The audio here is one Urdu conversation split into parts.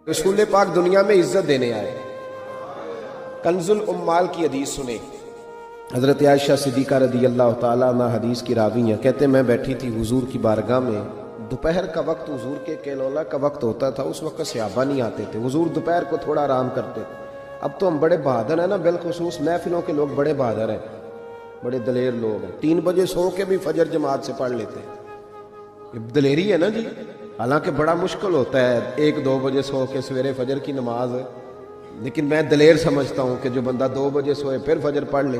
رسول پاک دنیا میں عزت دینے آئے۔ کنز الامال کی حدیث سنیں، حضرت عائشہ صدیقہ رضی اللہ تعالیٰ عنہ حدیث کی راوی ہیں، کہتے ہیں میں بیٹھی تھی حضور کی بارگاہ میں، دوپہر کا وقت حضور کے کیلولا کا وقت ہوتا تھا، اس وقت صحابہ نہیں آتے تھے، حضور دوپہر کو تھوڑا آرام کرتے تھے۔ اب تو ہم بڑے بہادر ہیں نا، بالخصوص محفلوں کے لوگ بڑے بہادر ہیں، بڑے دلیر لوگ ہیں، 3 بجے سو کے بھی فجر جماعت سے پڑھ لیتے ہیں، یہ دلیری ہے نا جی۔ حالانکہ بڑا مشکل ہوتا ہے 1-2 بجے سو کے سویرے فجر کی نماز ہے، لیکن میں دلیر سمجھتا ہوں کہ جو بندہ 2 بجے سوئے پھر فجر پڑھ لے،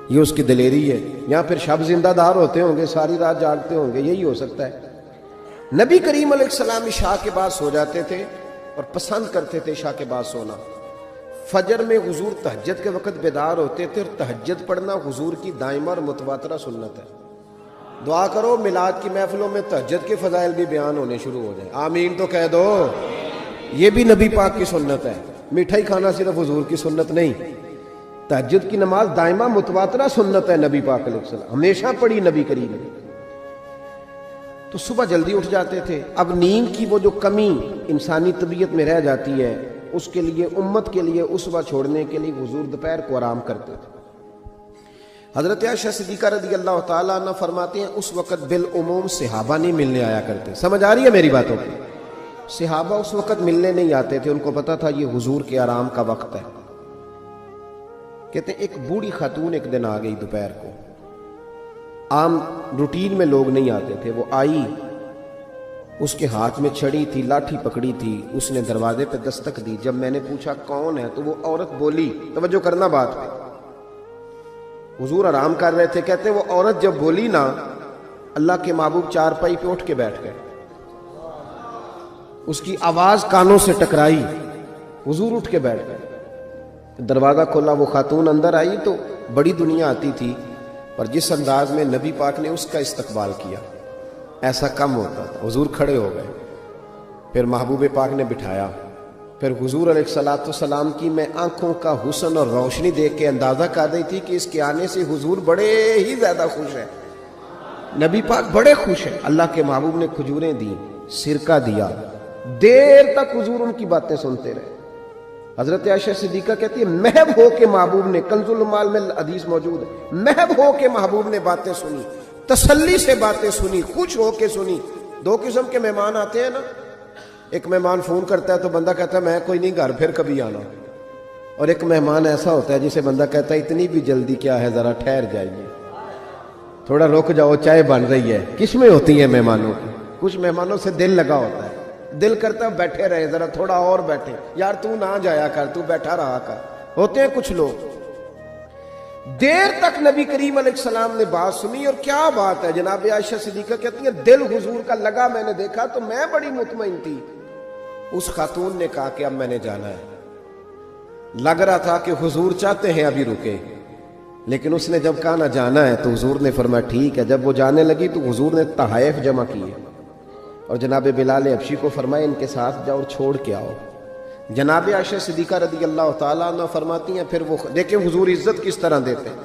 یہ اس کی دلیری ہے۔ یا پھر شب زندہ دار ہوتے ہوں گے، ساری رات جاگتے ہوں گے، یہی ہو سکتا ہے۔ نبی کریم علیہ السلام عشاء کے بعد سو جاتے تھے اور پسند کرتے تھے عشاء کے بعد سونا۔ فجر میں حضور تہجد کے وقت بیدار ہوتے تھے، اور تہجد پڑھنا حضور کی دائمہ اور متواترہ سنت ہے۔ دعا کرو میلاد کی محفلوں میں تہجد کے فضائل بھی بیان ہونے شروع ہو جائیں، آمین تو کہہ دو۔ یہ بھی نبی پاک کی سنت ہے، مٹھائی کھانا صرف حضور کی سنت نہیں، تہجد کی نماز دائمہ متواترہ سنت ہے نبی پاک علیہ السلام، ہمیشہ پڑھی نبی کریم نے۔ تو صبح جلدی اٹھ جاتے تھے۔ اب نیند کی وہ جو کمی انسانی طبیعت میں رہ جاتی ہے، اس کے لیے امت کے لیے اسوہ چھوڑنے کے لیے حضور دوپہر کو آرام کرتے تھے۔ حضرت عائشہ صدیقہ رضی اللہ تعالیٰ عنہ فرماتے ہیں اس وقت بالعموم صحابہ نہیں ملنے آیا کرتے۔ سمجھ آ رہی ہے میری باتوں کی؟ صحابہ اس وقت ملنے نہیں آتے تھے، ان کو پتا تھا یہ حضور کے آرام کا وقت ہے۔ کہتے ہیں ایک بوڑھی خاتون ایک دن آ گئی دوپہر کو، عام روٹین میں لوگ نہیں آتے تھے، وہ آئی، اس کے ہاتھ میں چھڑی تھی، لاٹھی پکڑی تھی، اس نے دروازے پہ دستک دی۔ جب میں نے پوچھا کون ہے تو وہ عورت بولی، توجہ کرنا بات پہ، حضور آرام کر رہے تھے، کہتے ہیں وہ عورت جب بولی نا، اللہ کے محبوب چارپائی پہ اٹھ کے بیٹھ گئے، اس کی آواز کانوں سے ٹکرائی، حضور اٹھ کے بیٹھ گئے۔ دروازہ کھولا، وہ خاتون اندر آئی تو بڑی دنیا آتی تھی، پر جس انداز میں نبی پاک نے اس کا استقبال کیا ایسا کم ہوتا تھا۔ حضور کھڑے ہو گئے، پھر محبوب پاک نے بٹھایا، پھر حضور علیہ السلام کی میں آنکھوں کا حسن اور روشنی دیکھ کے اندازہ کر رہی تھی کہ اس کے آنے سے حضور بڑے ہی زیادہ خوش ہیں، نبی پاک بڑے خوش ہیں۔ اللہ کے محبوب نے کھجوریں دی، سرکہ دیا، دیر تک حضور ان کی باتیں سنتے رہے۔ حضرت عائشہ صدیقہ کہتی ہے محب ہو کے محبوب نے، کنز الامال میں حدیث موجود ہے، محب ہو کے محبوب نے باتیں سنی، تسلی سے باتیں سنی، خوش ہو کے سنی۔ 2 قسم کے مہمان آتے ہیں نا، ایک مہمان فون کرتا ہے تو بندہ کہتا ہے میں کوئی نہیں گھر، پھر کبھی آنا، اور ایک مہمان ایسا ہوتا ہے جسے بندہ کہتا ہے اتنی بھی جلدی کیا ہے، ذرا ٹھہر جائیے، تھوڑا رک جاؤ، چائے بن رہی ہے۔ قسمیں ہوتی ہیں مہمانوں کی، کچھ مہمانوں سے دل لگا ہوتا ہے، دل کرتا ہے بیٹھے رہے، ذرا تھوڑا اور بیٹھے، یار تو نہ جایا کر، تو بیٹھا رہا کر۔ ہوتے ہیں کچھ لوگ۔ دیر تک نبی کریم علیہ السلام نے بات سنی، اور کیا بات ہے، جناب عائشہ صدیقہ کہتی ہیں دل حضور کا لگا، میں نے دیکھا تو میں بڑی مطمئن تھی۔ اس خاتون نے کہا کہ اب میں نے جانا ہے۔ لگ رہا تھا کہ حضور چاہتے ہیں ابھی رکے، لیکن اس نے جب کہا نہ جانا ہے تو حضور نے فرمایا ٹھیک ہے۔ جب وہ جانے لگی تو حضور نے تحائف جمع کیے، اور جناب بلال حبشی کو فرمایا ان کے ساتھ جاؤ اور چھوڑ کے آؤ۔ جناب عائشہ صدیقہ رضی اللہ تعالیٰ عنہ فرماتی ہیں پھر وہ دیکھیں حضور عزت کس طرح دیتے ہیں،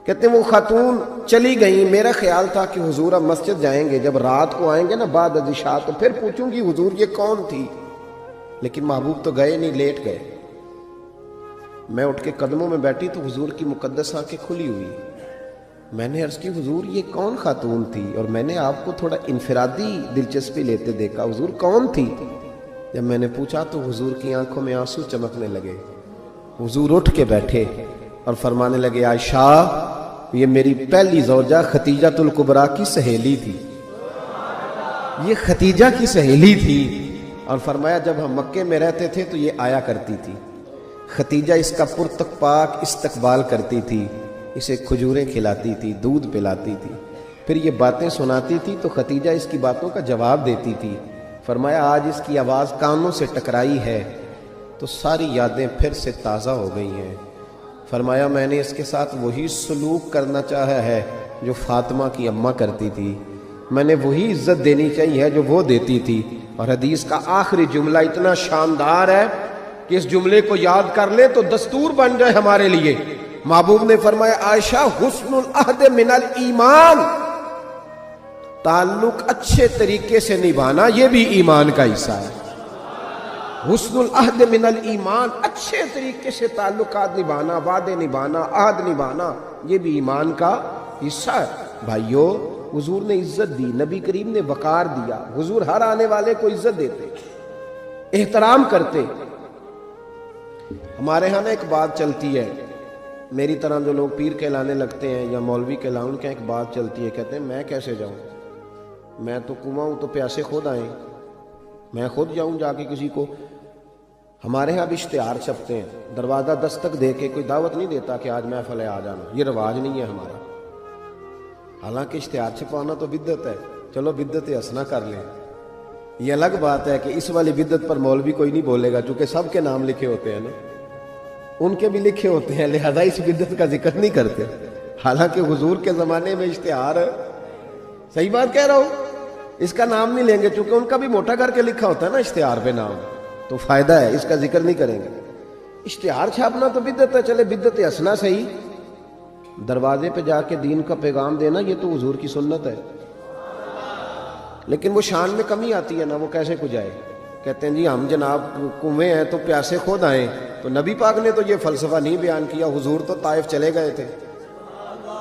کہتے ہیں وہ خاتون چلی گئیں، میرا خیال تھا کہ حضور اب مسجد جائیں گے، جب رات کو آئیں گے نا بعد از عشاء تو پھر پوچھوں گی حضور یہ کون تھی، لیکن محبوب تو گئے نہیں، لیٹ گئے۔ میں اٹھ کے قدموں میں بیٹھی تو حضور کی مقدس آنکھیں کھلی ہوئی، میں نے عرض کی حضور یہ کون خاتون تھی، اور میں نے آپ کو تھوڑا انفرادی دلچسپی لیتے دیکھا، حضور کون تھی؟ جب میں نے پوچھا تو حضور کی آنکھوں میں آنسو چمکنے لگے، حضور اٹھ کے بیٹھے اور فرمانے لگے عائشہ یہ میری پہلی زوجہ ختیجہ الکبریٰ کی سہیلی تھی، یہ ختیجہ کی سہیلی تھی، اور فرمایا جب ہم مکے میں رہتے تھے تو یہ آیا کرتی تھی، ختیجہ اس کا پرتک پاک استقبال کرتی تھی، اسے کھجوریں کھلاتی تھی، دودھ پلاتی تھی، پھر یہ باتیں سناتی تھی تو ختیجہ اس کی باتوں کا جواب دیتی تھی۔ فرمایا آج اس کی آواز کانوں سے ٹکرائی ہے تو ساری یادیں پھر سے تازہ ہو گئی ہیں۔ فرمایا میں نے اس کے ساتھ وہی سلوک کرنا چاہا ہے جو فاطمہ کی اماں کرتی تھی، میں نے وہی عزت دینی چاہیے جو وہ دیتی تھی۔ اور حدیث کا آخری جملہ اتنا شاندار ہے کہ اس جملے کو یاد کر لے تو دستور بن جائے ہمارے لیے۔ محبوب نے فرمایا عائشہ حسن العہد من الایمان، تعلق اچھے طریقے سے نبھانا یہ بھی ایمان کا حصہ ہے۔ حسن العہد من الایمان، اچھے طریقے سے تعلقات نبھانا، وعدے نبھانا، عہد نبھانا، یہ بھی ایمان کا حصہ ہے۔ بھائیو، حضور نے عزت دی، نبی کریم نے وقار دیا، حضور ہر آنے والے کو عزت دیتے، احترام کرتے۔ ہمارے ہاں نا ایک بات چلتی ہے، میری طرح جو لوگ پیر کہلانے لگتے ہیں یا مولوی کہلاؤں، ان کا ایک بات چلتی ہے، کہتے ہیں میں کیسے جاؤں، میں تو کنواں ہوں، تو پیاسے خود آئیں، میں خود جاؤں جا کے کسی کو۔ ہمارے ہاں بھی اشتہار چھپتے ہیں، دروازہ دستک دے کے کوئی دعوت نہیں دیتا کہ آج محفل ہے آ جانا، یہ رواج نہیں ہے ہمارا۔ حالانکہ اشتہار چھپانا تو بدعت ہے، چلو بدعت حسنہ کر لیں، یہ الگ بات ہے کہ اس والی بدعت پر مولوی کوئی نہیں بولے گا، چونکہ سب کے نام لکھے ہوتے ہیں نا، ان کے بھی لکھے ہوتے ہیں، لہذا اس بدعت کا ذکر نہیں کرتے۔ حالانکہ حضور کے زمانے میں اشتہار، صحیح بات کہہ رہا ہوں، اس کا نام نہیں لیں گے، چونکہ ان کا بھی موٹا کر کے لکھا ہوتا ہے نا اشتہار پہ نام، تو فائدہ ہے، اس کا ذکر نہیں کریں گے۔ اشتہار چھاپنا تو بدعت ہے، چلے بدعت حسنہ صحیح، دروازے پہ جا کے دین کا پیغام دینا یہ تو حضور کی سنت ہے، لیکن وہ شان میں کمی آتی ہے نا، وہ کیسے کو جائے؟ کہتے ہیں جی ہم جناب کنویں ہیں تو پیاسے خود آئیں، تو نبی پاک نے تو یہ فلسفہ نہیں بیان کیا، حضور تو طائف چلے گئے تھے،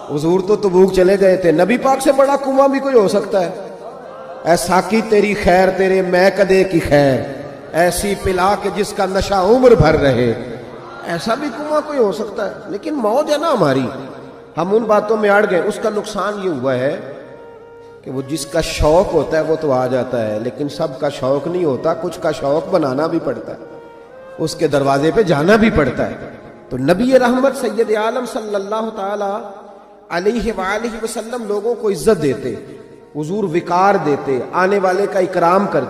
حضور تو تبوک چلے گئے تھے، نبی پاک سے بڑا کنواں بھی کوئی ہو سکتا ہے؟ اے ساقی تیری خیر تیرے میں کدے کی خیر، ایسی پلا کہ جس کا نشہ عمر بھر رہے، ایسا بھی کنواں کوئی ہو سکتا ہے؟ لیکن موج ہے نا ہماری، ہم ان باتوں میں اڑ گئے۔ اس کا نقصان یہ ہوا ہے کہ وہ جس کا شوق ہوتا ہے وہ تو آ جاتا ہے، لیکن سب کا شوق نہیں ہوتا، کچھ کا شوق بنانا بھی پڑتا ہے، اس کے دروازے پہ جانا بھی پڑتا ہے۔ تو نبی رحمت سید عالم صلی اللہ تعالی علیہ وآلہ وسلم لوگوں کو عزت دیتے، حضور وقار دیتے، آنے والے کا اکرام کرتے۔